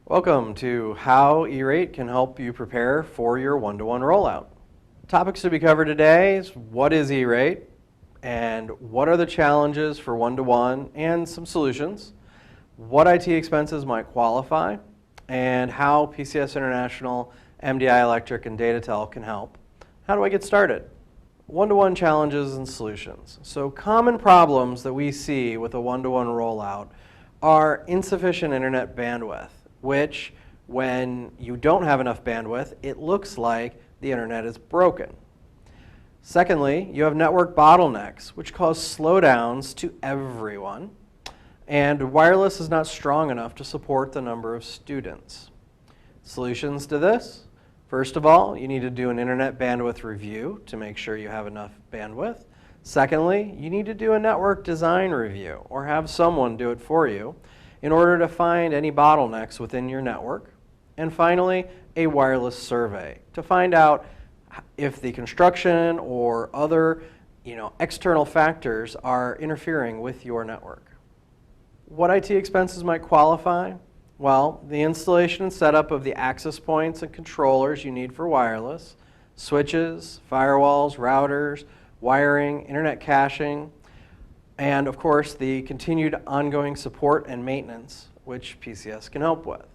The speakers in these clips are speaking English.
Welcome to how E-Rate can help you prepare for your one-to-one rollout. Topics to be covered today is what is E-Rate and what are the challenges for one-to-one and some solutions, what IT expenses might qualify, and how PCS International, MDI Electric, and DataTel can help. How do I get started? One-to-one challenges and solutions. So common problems that we see with a one-to-one rollout are insufficient internet bandwidth, which when you don't have enough bandwidth, it looks like the internet is broken. Secondly, you have network bottlenecks, which cause slowdowns to everyone, and wireless is not strong enough to support the number of students. Solutions to this? First of all, you need to do an internet bandwidth review to make sure you have enough bandwidth. Secondly, you need to do a network design review or have someone do it for you in order to find any bottlenecks within your network. And finally, a wireless survey to find out if the construction or other external factors are interfering with your network. What IT expenses might qualify? Well, the installation and setup of the access points and controllers you need for wireless, switches, firewalls, routers, wiring, internet caching, and of course the continued ongoing support and maintenance, which PCS can help with.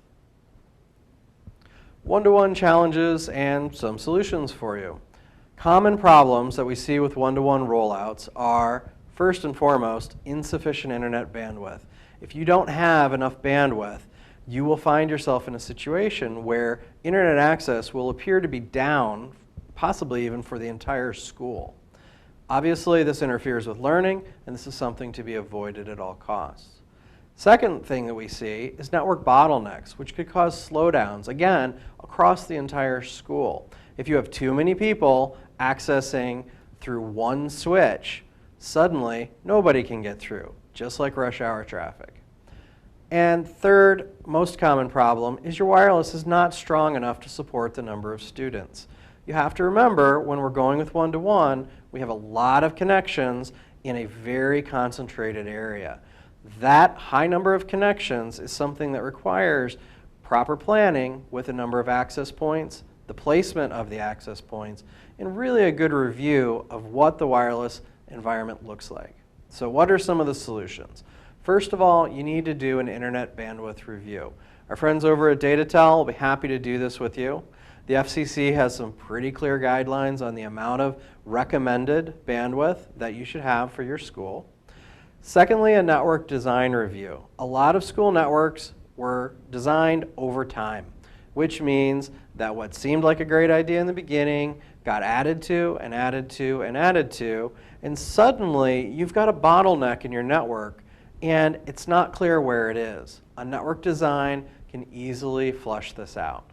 One-to-one challenges and some solutions for you. Common problems that we see with one-to-one rollouts are, first and foremost, insufficient internet bandwidth. If you don't have enough bandwidth, you will find yourself in a situation where internet access will appear to be down, possibly even for the entire school. Obviously, this interferes with learning, and this is something to be avoided at all costs. Second thing that we see is network bottlenecks, which could cause slowdowns, again, across the entire school. If you have too many people accessing through one switch, suddenly nobody can get through, just like rush hour traffic. And third, most common problem is your wireless is not strong enough to support the number of students. You have to remember, when we're going with one-to-one, we have a lot of connections in a very concentrated area. That high number of connections is something that requires proper planning with a number of access points, the placement of the access points, and really a good review of what the wireless environment looks like. So what are some of the solutions? First of all, you need to do an internet bandwidth review. Our friends over at DataTel will be happy to do this with you. The FCC has some pretty clear guidelines on the amount of recommended bandwidth that you should have for your school. Secondly, a network design review. A lot of school networks were designed over time, which means that what seemed like a great idea in the beginning got added to and added to and added to, and suddenly you've got a bottleneck in your network and it's not clear where it is. A network design can easily flush this out.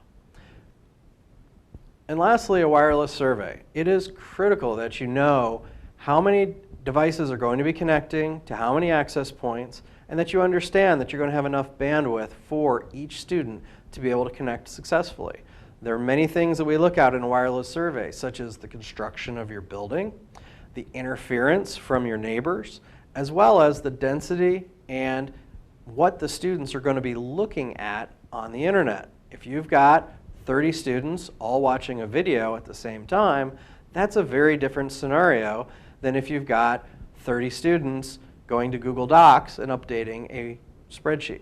And lastly, a wireless survey. It is critical that you know how many devices are going to be connecting to how many access points, and that you understand that you're going to have enough bandwidth for each student to be able to connect successfully. There are many things that we look at in a wireless survey, such as the construction of your building, the interference from your neighbors, as well as the density and what the students are going to be looking at on the internet. If you've got 30 students all watching a video at the same time, that's a very different scenario than if you've got 30 students going to Google Docs and updating a spreadsheet.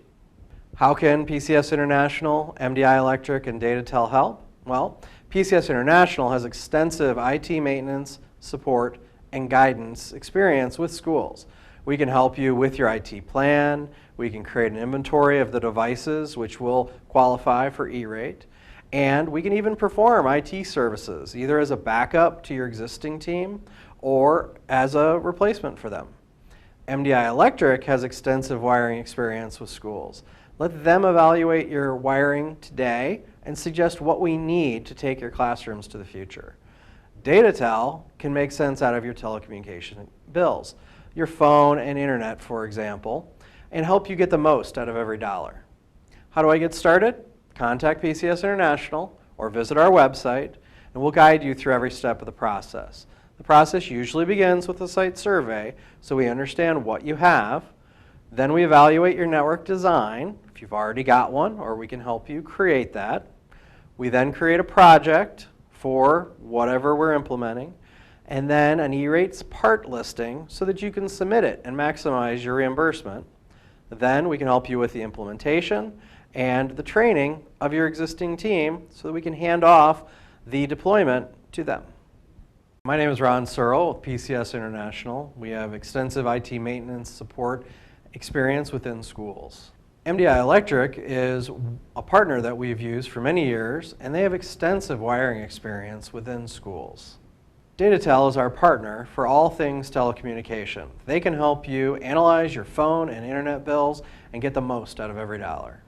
How can PCS International, MDI Electric, and DataTel help? Well, PCS International has extensive IT maintenance, support, and guidance experience with schools. We can help you with your IT plan. We can create an inventory of the devices which will qualify for E-Rate. And we can even perform IT services, either as a backup to your existing team or as a replacement for them. MDI Electric has extensive wiring experience with schools. Let them evaluate your wiring today and suggest what we need to take your classrooms to the future. DataTel can make sense out of your telecommunication bills, your phone and internet, for example, and help you get the most out of every dollar. How do I get started? Contact PCS International or visit our website, and we'll guide you through every step of the process. The process usually begins with a site survey, so we understand what you have. Then we evaluate your network design, if you've already got one, or we can help you create that. We then create a project for whatever we're implementing, and then an E-rates part listing so that you can submit it and maximize your reimbursement. Then we can help you with the implementation and the training of your existing team so that we can hand off the deployment to them. My name is Ron Searle with PCS International. We have extensive IT maintenance support experience within schools. MDI Electric is a partner that we've used for many years, and they have extensive wiring experience within schools. Datatel is our partner for all things telecommunication. They can help you analyze your phone and internet bills and get the most out of every dollar.